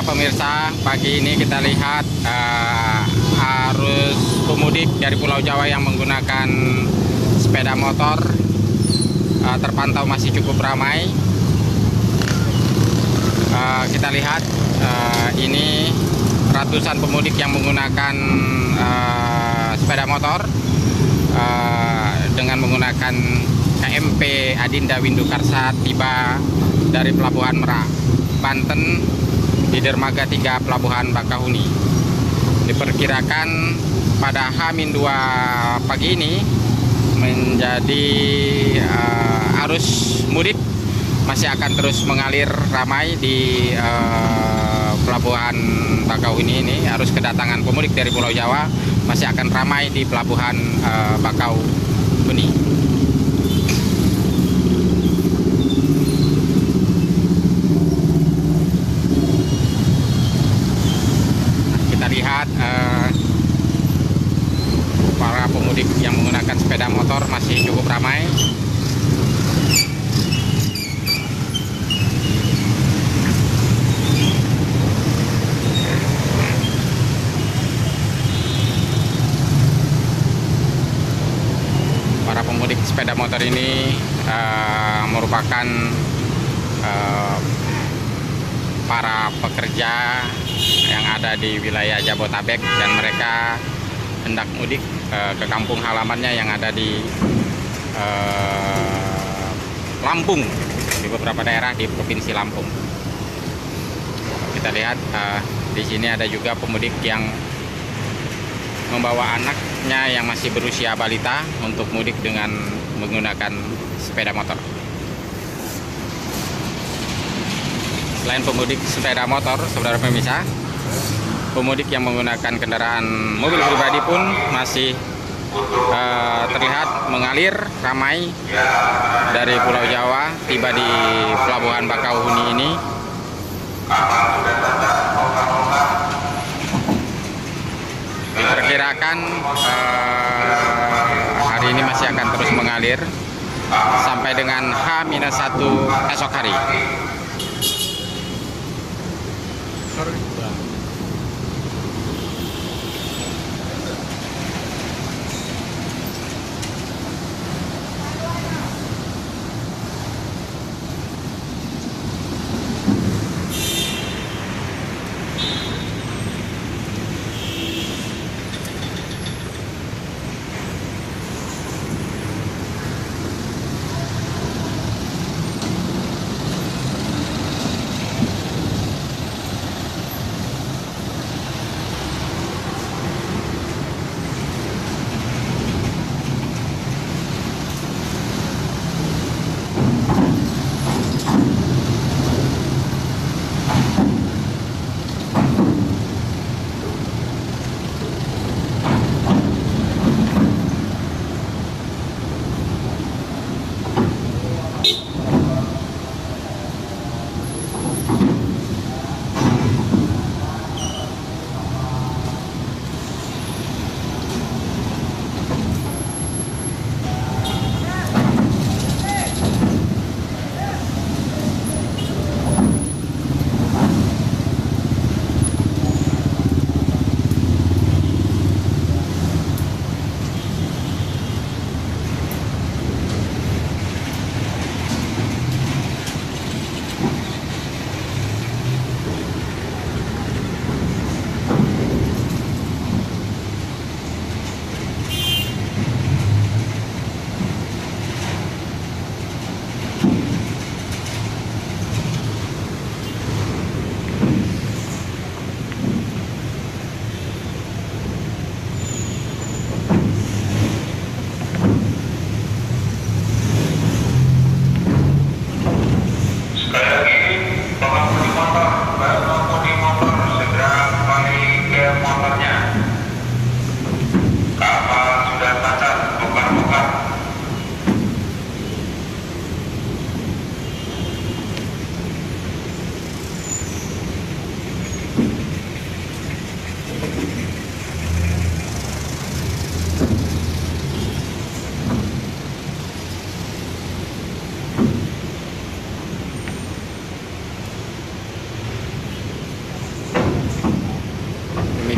pemirsa, pagi ini kita lihat arus pemudik dari Pulau Jawa yang menggunakan sepeda motor terpantau masih cukup ramai. Kita lihat ini ratusan pemudik yang menggunakan sepeda motor dengan menggunakan KMP Adinda Windu Karsa tiba dari Pelabuhan Merak, Banten di dermaga 3 Pelabuhan Bakahuni. Diperkirakan pada H-2 pagi ini menjadi arus mudik masih akan terus mengalir ramai di Pelabuhan Bakahuni ini. Arus kedatangan pemudik dari Pulau Jawa masih akan ramai di Pelabuhan Bakahuni. Lihat para pemudik yang menggunakan sepeda motor masih cukup ramai. Para pemudik sepeda motor ini merupakan para pekerja yang ada di wilayah Jabotabek, dan mereka hendak mudik ke kampung halamannya yang ada di Lampung, di beberapa daerah di Provinsi Lampung. Kita lihat di sini ada juga pemudik yang membawa anaknya yang masih berusia balita untuk mudik dengan menggunakan sepeda motor. Selain pemudik sepeda motor, saudara pemirsa, pemudik yang menggunakan kendaraan mobil pribadi pun masih terlihat mengalir ramai dari Pulau Jawa tiba di Pelabuhan Bakahuni ini. Diperkirakan hari ini masih akan terus mengalir sampai dengan H-1 esok hari.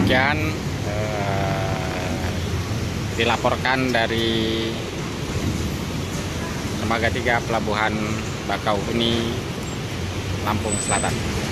Demikian dilaporkan dari Dermaga 3 Pelabuhan Bakauheni, Lampung Selatan.